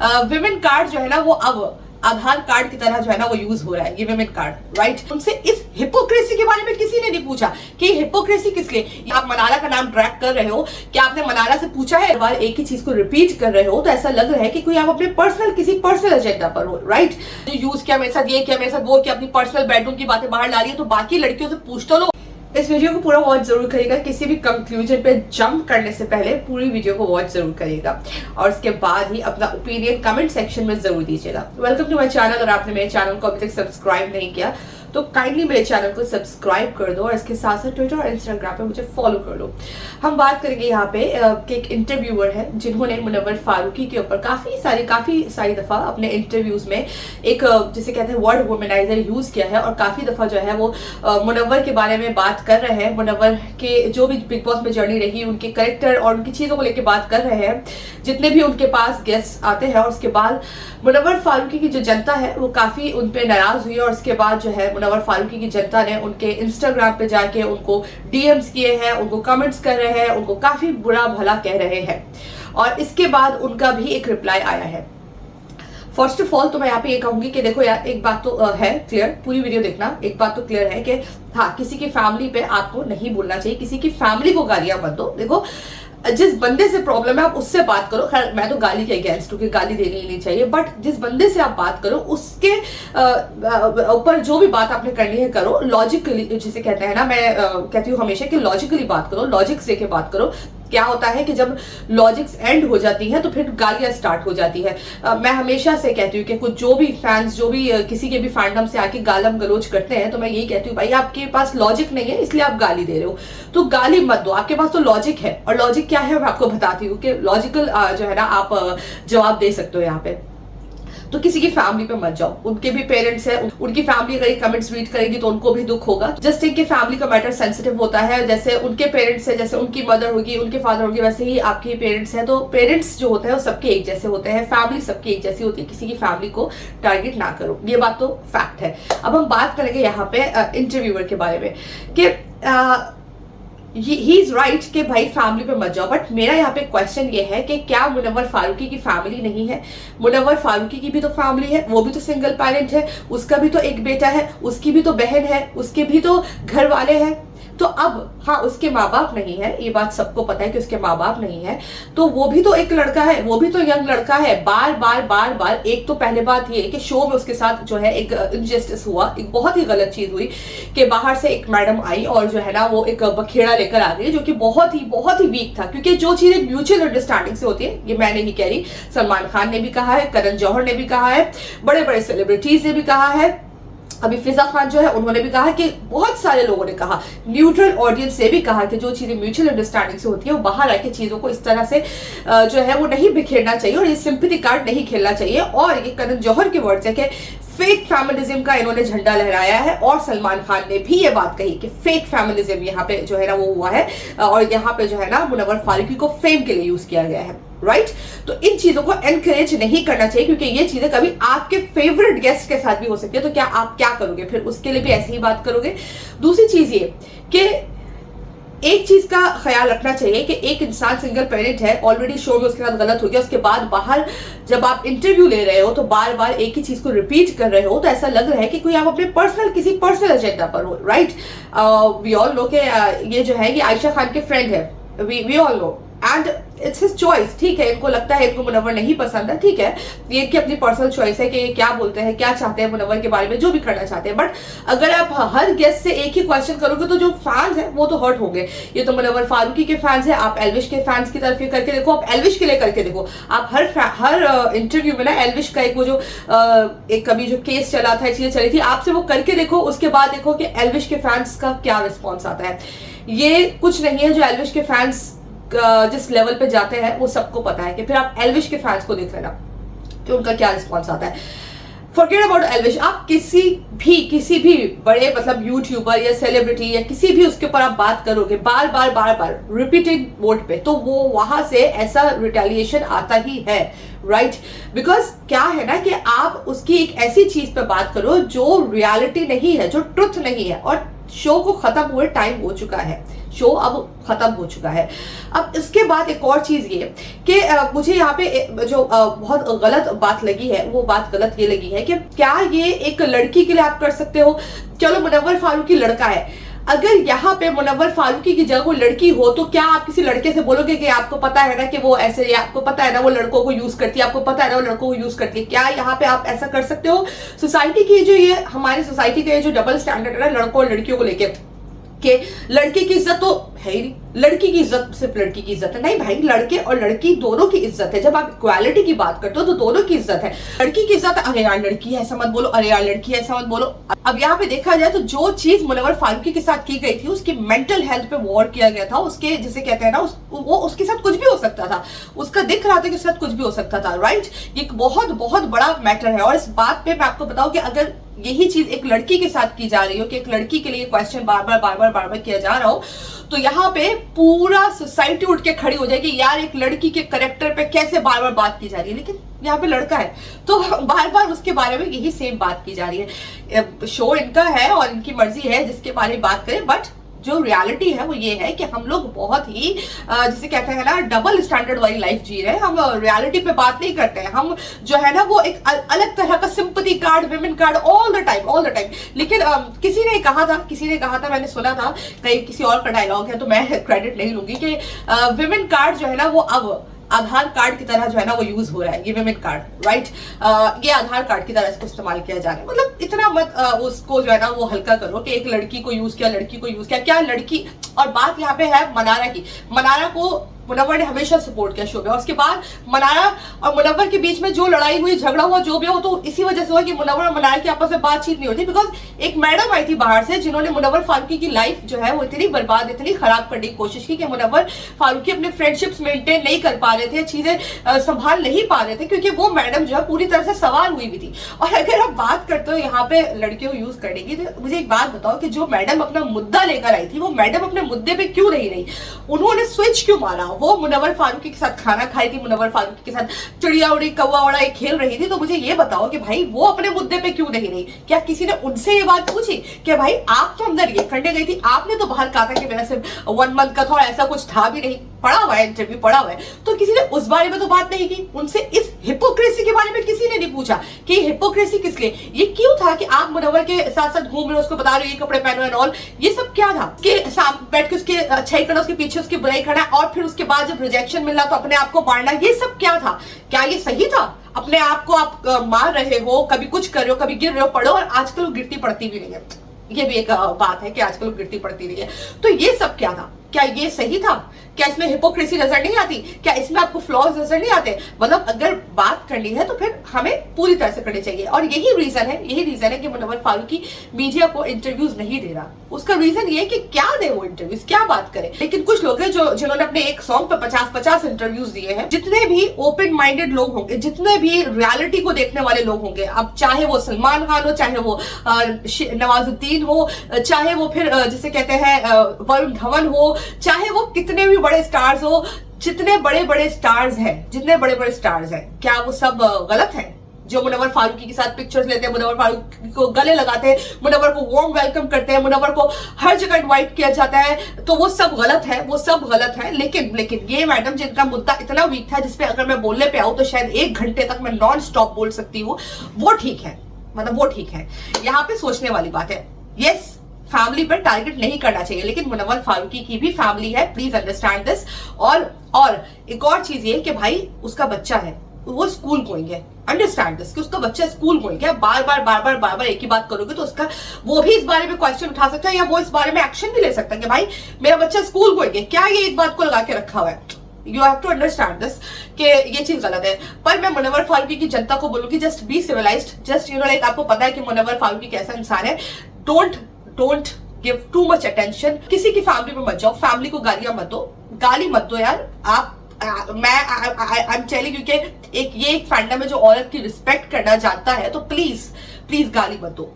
Women card जो है ना वो अब आधार कार्ड की तरह जो है ना वो यूज हो रहा है, ये विमेन कार्ड, राइट। उनसे इस हिपोक्रेसी के बारे में किसी ने नहीं पूछा कि हिपोक्रेसी किस लिए। आप मनाला का नाम ट्रैक कर रहे हो, क्या आपने मनाला से पूछा है? बार एक ही चीज को रिपीट कर रहे हो तो ऐसा लग रहा है कि कोई आप अपने किसी पर्सनल एजेंडा पर हो, राइट। यूज किया मेरे साथ, ये किया मेरे साथ, वो किया, अपनी पर्सनल बेडरूम की बातें बाहर ला रही है, तो बाकी लड़कियों से पूछ तो लो। इस वीडियो को पूरा वॉच जरूर करिएगा, किसी भी कंक्लूजन पे जंप करने से पहले पूरी वीडियो को वॉच जरूर करिएगा और उसके बाद ही अपना ओपिनियन कमेंट सेक्शन में जरूर दीजिएगा। Welcome to my channel. और आपने मेरे चैनल को अभी तक सब्सक्राइब नहीं किया तो काइंडली मेरे चैनल को सब्सक्राइब कर दो और इसके साथ साथ ट्विटर और इंस्टाग्राम पे मुझे फॉलो कर लो। हम बात करेंगे यहाँ पे कि एक इंटरव्यूअर है जिन्होंने मुनव्वर फारूकी के ऊपर काफी सारी दफा अपने इंटरव्यूज में एक जिसे कहते हैं वर्ड वुमेनाइजर यूज किया है और काफी दफा जो है वो मुनव्वर के बारे में बात कर रहे हैं, मुनव्वर के जो भी बिग बॉस में जर्नी रही उनके कैरेक्टर और उनकी चीजों को लेकर बात कर रहे हैं जितने भी उनके पास गेस्ट आते हैं। और उसके बाद मुनव्वर फारूकी की जो जनता है वो काफी उन पे नाराज हुई और उसके बाद जो है मुनव्वर फारूकी की जनता ने उनके इंस्टाग्राम पे जाके उनको डीएम्स किए हैं, उनको कमेंट्स कर रहे हैं, उनको काफी बुरा भला कह रहे हैं और इसके बाद उनका भी एक रिप्लाई आया है। फर्स्ट ऑफ ऑल तो मैं यहाँ पे ये कहूंगी कि देखो यार, एक बात तो है क्लियर, पूरी वीडियो देखना, एक बात तो क्लियर है कि हाँ, किसी की फैमिली पे आपको नहीं बोलना चाहिए, किसी की फैमिली को गालियां मत दो। देखो, जिस बंदे से प्रॉब्लम है आप उससे बात करो। खैर मैं तो गाली के अगेंस्ट हूँ कि गाली देनी ही नहीं चाहिए, बट जिस बंदे से आप बात करो उसके ऊपर जो भी बात आपने करनी है करो लॉजिकली, जिसे कहते हैं ना, मैं कहती हूँ हमेशा कि लॉजिकली बात करो, लॉजिक से के बात करो। क्या होता है कि जब लॉजिक्स एंड हो जाती हैं तो फिर गालियां स्टार्ट हो जाती है। मैं हमेशा से कहती हूँ कि कुछ जो भी फैंस जो भी किसी के भी फैंडम से आके गालम गलोच करते हैं तो मैं यही कहती हूँ, भाई आपके पास लॉजिक नहीं है इसलिए आप गाली दे रहे हो, तो गाली मत दो। आपके पास तो लॉजिक है, और लॉजिक क्या है मैं आपको बताती हूँ कि लॉजिकल जो है ना आप जवाब दे सकते हो यहाँ पे। तो किसी की फैमिली पे मत जाओ, उनके भी पेरेंट्स है, उनकी फैमिली अगर कमेंट्स रीड करेगी तो उनको भी दुख होगा। जस्ट इनके फैमिली का मैटर सेंसिटिव होता है, जैसे उनके पेरेंट्स है, जैसे उनकी मदर होगी, उनके फादर होंगे, वैसे ही आपके पेरेंट्स हैं। तो पेरेंट्स जो होते हैं वो सबके एक जैसे होते हैं, फैमिली सबकी एक जैसी होती है, किसी की फैमिली को टारगेट ना करो, ये बात तो फैक्ट है। अब हम बात करेंगे यहाँ पे इंटरव्यूअर के बारे में कि ही इज राइट कि भाई फैमिली पे मत जाओ, बट मेरा यहाँ पे क्वेश्चन ये है कि क्या मुनव्वर फारूकी की फैमिली नहीं है? मुनव्वर फारूकी की भी तो फैमिली है, वो भी तो सिंगल पेरेंट है, उसका भी तो एक बेटा है, उसकी भी तो बहन है, उसके भी तो घर वाले हैं। तो अब हाँ, उसके माँ बाप नहीं है, ये बात सबको पता है कि उसके माँ बाप नहीं है, तो वो भी तो एक लड़का है, वो भी तो यंग लड़का है। बार बार एक तो पहले बात ये कि शो में उसके साथ जो है एक इनजस्टिस हुआ, एक बहुत ही गलत चीज हुई कि बाहर से एक मैडम आई और जो है ना वो एक बखेड़ा लेकर आ गई जो कि बहुत ही वीक था, क्योंकि जो चीजें म्यूचुअल अंडरस्टैंडिंग से होती है, ये मैं नहीं कह रही, सलमान खान ने भी कहा है, करण जौहर ने भी कहा है, बड़े बड़े सेलिब्रिटीज ने भी कहा है, अभी फिजा खान जो है उन्होंने भी कहा कि बहुत सारे लोगों ने कहा, न्यूट्रल ऑडियंस ने भी कहा कि जो चीजें म्यूचुअल अंडरस्टैंडिंग से होती है वो बाहर आके चीजों को इस तरह से जो है वो नहीं बिखेरना चाहिए और ये सिंपैथी कार्ड नहीं खेलना चाहिए। और ये करण जौहर के वर्ड्स है कि फेक फेमिनिज्म का इन्होंने झंडा लहराया है और सलमान खान ने भी ये बात कही कि फेक फेमिनिज्म यहाँ पे जो है ना वो हुआ है और यहाँ पे जो है ना मुनव्वर फारूकी को फेम के लिए यूज किया गया है, राइट। तो इन चीजों को एनकरेज नहीं करना चाहिए क्योंकि ये चीजें कभी आपके फेवरेट गेस्ट के साथ भी हो सकती है। तो क्या आप क्या करोगे फिर? उसके लिए भी ऐसे ही बात करोगे? दूसरी चीज ये कि एक चीज का ख्याल रखना चाहिए कि एक इंसान सिंगल पेरेंट है, ऑलरेडी शो में उसके साथ गलत हो गया, उसके बाद बाहर जब आप इंटरव्यू ले रहे हो तो बार बार एक ही चीज को रिपीट कर रहे हो तो ऐसा लग रहा है कि कोई आप अपने किसी पर्सनल एजेंडा पर हो, राइट। वी ऑल नो कि ये जो है ये आयशा खान के फ्रेंड है, we all know, and it's his choice, ठीक है। इनको लगता है इनको मुनव्वर नहीं पसंद है, ठीक है, ये इनकी अपनी पर्सनल चॉइस है कि ये क्या बोलते हैं, क्या चाहते हैं मुनव्वर के बारे में, जो भी करना चाहते हैं। बट अगर आप हर गेस्ट से एक ही क्वेश्चन करोगे तो जो फैंस हैं वो तो हर्ट होंगे। ये तो मुनव्वर फारूकी के फैंस हैं, आप एल्विश के फैंस की तरफ करके देखो, आप एल्विश के लिए करके देखो। आप हर इंटरव्यू में ना एल्विश का एक वो जो एक कभी जो केस चला था, चीजें चली थी, आपसे वो करके देखो, उसके बाद देखो कि एल्विश के फैंस का क्या रिस्पॉन्स आता है। ये कुछ नहीं है जो एल्विश के फैंस जिस लेवल पे जाते हैं वो सबको पता है कि फिर आप एल्विश के फैंस को देख लेना कि उनका क्या रिस्पॉन्स आता है। फॉरगेट अबाउट एल्विश, आप किसी भी बड़े मतलब यूट्यूबर या सेलिब्रिटी या किसी भी उसके ऊपर आप बात करोगे बार रिपीटेड मोड पे, तो वो वहां से ऐसा रिटेलिएशन आता ही है, राइट। बिकॉज क्या है ना कि आप उसकी एक ऐसी चीज पे बात करो जो रियलिटी नहीं है, जो ट्रुथ नहीं है, और शो को खत्म हुए टाइम हो चुका है, शो अब खत्म हो चुका है। अब इसके बाद एक और चीज ये कि मुझे यहाँ पे जो बहुत गलत बात लगी है, वो बात गलत ये लगी है कि क्या ये एक लड़की के लिए आप कर सकते हो? चलो मुनव्वर फारूकी लड़का है, अगर यहाँ पे मुनव्वर फारूकी की जगह कोई लड़की हो तो क्या आप किसी लड़के से बोलोगे कि आपको पता है ना कि वो ऐसे, आपको पता है ना वो लड़कों को यूज करती है, आपको पता है ना वो लड़कों को यूज करती है? क्या यहाँ पे आप ऐसा कर सकते हो? सोसाइटी की जो ये हमारी सोसाइटी का ये जो डबल स्टैंडर्ड है ना लड़कों और लड़कियों को लेके, कि लड़के की इज्जत तो है ही नहीं, लड़की की इज्जत सिर्फ लड़की की इज्जत है, नहीं भाई, लड़के और लड़की दोनों की इज्जत है। जब आप इक्वालिटी की बात करते हो तो दोनों की इज्जत है। लड़की की इज्जत, अरे यार लड़की है ऐसा मत बोलो, अरे यार लड़की है ऐसा मत बोलो। अब यहाँ पे देखा जाए तो जो चीज मुनव्वर फारूकी के साथ की गई थी, उसकी मेंटल हेल्थ पे वॉर किया गया था, उसके जिसे कहते हैं ना वो उसके साथ कुछ भी हो सकता था, उसका दिख रहा था कि उसके साथ कुछ भी हो सकता था, राइट? ये एक बहुत बहुत बड़ा मैटर है। और इस बात पे मैं आपको बताऊं कि अगर यही चीज एक लड़की के साथ की जा रही हो, कि एक लड़की के लिए क्वेश्चन बार बार किया जा रहा हो, तो यहाँ पे पूरा सोसाइटी उठ के खड़ी हो जाएगी, यार एक लड़की के करेक्टर पे कैसे बार बार बात की जा रही है। लेकिन यहाँ पे लड़का है तो बार बार उसके बारे में यही सेम बात की जा रही है। शो इनका है और इनकी मर्जी है जिसके बारे में बात करें, बट जो रियलिटी है वो ये है कि हम लोग बहुत ही जिसे कहते हैं ना डबल स्टैंडर्ड वाली लाइफ जी रहे हैं। हम रियलिटी पे बात नहीं करते हैं, हम जो है ना वो एक अलग तरह का sympathy card, women card all the time. लेकिन किसी ने कहा था, मैंने सुना था, कहीं किसी और का डायलॉग है तो मैं क्रेडिट नहीं लूंगी, कि विमेन कार्ड जो है ना वो अब आधार कार्ड की तरह जो है ना वो यूज हो रहा है, ये विमेन कार्ड, राइट? ये आधार कार्ड की तरह इसको इस्तेमाल किया जा रहा है। मतलब इतना मत उसको जो है ना वो हल्का करो कि एक लड़की को यूज किया, क्या लड़की। और बात यहाँ पे है मनारा की। मनारा को मुनव्वर ने हमेशा सपोर्ट किया शो में, और उसके बाद मनारा और मुनव्वर के बीच में जो लड़ाई हुई, झगड़ा हुआ, जो भी हो, तो इसी वजह से हुआ कि मुनव्वर और मनारा की आपस में बातचीत नहीं होती, बिकॉज एक मैडम आई थी बाहर से जिन्होंने मुनव्वर फारूकी की लाइफ जो है वो इतनी बर्बाद, इतनी खराब करने की कोशिश की कि मुनव्वर फारूकी अपने फ्रेंडशिप्स मेंटेन नहीं कर पा रहे थे, चीजें संभाल नहीं पा रहे थे, क्योंकि वो मैडम जो है पूरी तरह से सवार हुई भी थी। और अगर आप बात करते हो यहाँ पे लड़कियों को यूज करने की, तो मुझे एक बात बताओ कि जो मैडम अपना मुद्दा लेकर आई थी, वो मैडम अपने मुद्दे पे क्यों नहीं रही? उन्होंने स्विच क्यों मारा? वो मुनव्वर फारूकी के साथ खाना खाई थी, मुनव्वर फारूकी के साथ चिड़िया उड़ी कौवा उड़ा खेल रही थी, तो मुझे ये बताओ कि भाई वो अपने मुद्दे पे क्यों नहीं रही? क्या किसी ने उनसे ये बात पूछी कि भाई आप तो अंदर ये करने गई थी, आपने तो बाहर कहा था कि मेरा सिर्फ 1 मंथ का था, ऐसा कुछ था भी नहीं, पड़ा हुआ है इंटरव्यू, पड़ा हुआ है, तो किसी ने उस बारे में तो बात नहीं की। उनसे इस हिपोक्रेसी के बारे में किसी ने नहीं पूछा कि हिपोक्रेसी किस लिए, ये क्यों था कि आप मुनव्वर के साथ साथ घूम रहे हो, उसको बता रहे हो ये कपड़े पहनो एंड ऑल, ये सब क्या था? कि बैठ के उसके अच्छाई करना, उसके पीछे उसकी बुराई करना, और फिर उसके बाद जब रिजेक्शन मिला तो अपने आप को मारना, ये सब क्या था? क्या ये सही था? अपने आप को आप मार रहे हो, कभी कुछ कर रहे हो, कभी गिर रहे हो, पढ़ो, और आजकल गिरती पड़ती भी नहीं है, ये भी एक बात है कि आजकल गिरती पड़ती नहीं है। तो ये सब क्या था? क्या ये सही था? क्या इसमें हिपोक्रेसी नजर नहीं आती? क्या इसमें आपको फ्लॉज नजर नहीं आते? मतलब अगर बात करनी है तो फिर हमें पूरी तरह से करनी चाहिए, और यही रीजन है कि मुनव्वर फारूकी मीडिया को इंटरव्यूज नहीं दे रहा। उसका रीजन ये है कि क्या दे वो इंटरव्यूज, क्या बात करे। लेकिन कुछ लोग हैं जिन्होंने अपने एक सॉन्ग पे 50-50 इंटरव्यूज दिए हैं। जितने भी ओपन माइंडेड लोग होंगे, जितने भी रियलिटी को देखने वाले लोग होंगे, अब चाहे वो सलमान खान हो, चाहे वो नवाजुद्दीन हो, चाहे वो फिर जिसे कहते हैं वरुण धवन हो, चाहे वो कितने भी बड़े स्टार्स हो, जितने बड़े बड़े स्टार्स हैं, क्या वो सब गलत है? जो मुनव्वर फारूकी के साथ पिक्चर्स लेते हैं, मुनव्वर फारूकी को गले लगाते हैं, मुनव्वर को वार्म वेलकम करते हैं, मुनव्वर को हर जगह इनवाइट किया जाता है, तो वो सब गलत है। लेकिन ये मैडम जिनका मुद्दा इतना वीक था, जिसपे अगर मैं बोलने पे आऊं तो शायद 1 घंटे तक मैं नॉन स्टॉप बोल सकती हूँ, वो ठीक है, मतलब वो ठीक है। यहाँ पे सोचने वाली बात है, यस फैमिली पर टारगेट नहीं करना चाहिए, लेकिन मुनव्वर फारूकी की भी फैमिली है, प्लीज अंडरस्टैंड दिस। और एक और चीज ये कि भाई उसका बच्चा है, वो स्कूल गोइंग है, अंडरस्टैंड दिस कि उसका बच्चा स्कूल गोइंग है। बार बार एक ही बात करोगे तो उसका वो भी इस बारे में क्वेश्चन उठा सकता है, या वो इस बारे में एक्शन भी ले सकता है कि भाई मेरा बच्चा स्कूल गोइंग है, क्या ये एक बात को लगा के रखा हुआ है? You have to understand this कि ये चीज गलत है। पर मैं मुनव्वर फारूकी की जनता को बोलूंगी, just be civilized, just like आपको पता है कि मुनव्वर फारूकी कैसा इंसान है, don't give too much attention. किसी की फैमिली में मत जाओ, फैमिली को गाली मत दो यार। आप आई एम टेलिंग यू कि एक फैंडम है जो औरत की रिस्पेक्ट करना जानता है, तो प्लीज गाली मत दो,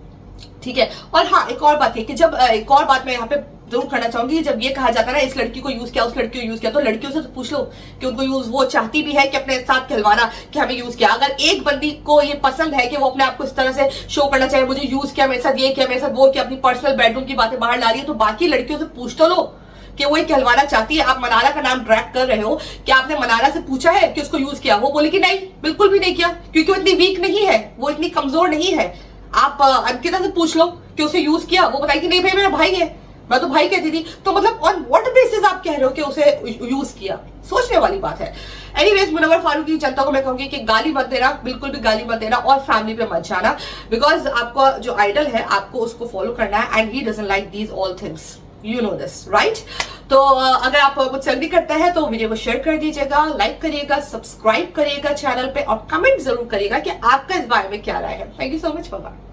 ठीक है? और हाँ, एक और बात है कि जब एक और बात मैं यहाँ पे जरूर करना चाहूंगी, जब ये कहा जाता है ना इस लड़की को यूज किया, उस लड़की को यूज किया, तो लड़कियों से तो पूछ लो कि उनको यूज वो चाहती भी है कि अपने साथ खिलवाना, कि हमें यूज किया। अगर एक बंदी को ये पसंद है कि वो अपने आप को इस तरह से शो करना चाहे, मुझे यूज किया, मेरे साथ ये किया, मेरे साथ वो किया, अपनी पर्सनल बेडरूम की बातें बाहर ला रही है, तो बाकी लड़कियों से पूछ तो लो कि वो ये कहलवाना चाहती है, आप मनाला का नाम ड्रैग कर रहे हो, कि आपने मनाला से पूछा है कि उसको यूज किया? वो बोले कि नहीं, बिल्कुल भी नहीं किया, क्योंकि वो इतनी वीक नहीं है, वो इतनी कमजोर नहीं है। आप अंकिता से पूछ लो कि उसे यूज किया, वो बताएगी नहीं भाई मेरा भाई है, मैं तो भाई कहती थी। तो मतलब ऑन व्हाट बेसिस आप कह रहे हो कि उसे यूज किया? सोचने वाली बात है। एनीवेज, मुनव्वर फारूकी जनता को मैं कहूंगी कि गाली मत देना, बिल्कुल भी गाली मत देना, और फैमिली पे मत जाना, बिकॉज आपका जो आइडल है आपको उसको फॉलो करना है, and he doesn't like these all things, you know this, right? तो अगर आप मुझसे एग्री करते हैं तो वीडियो को शेयर कर दीजिएगा, लाइक करिएगा, सब्सक्राइब करिएगा चैनल पे, और कमेंट जरूर करिएगा कि आपका इस बारे में क्या राय है। Thank you so much, bye.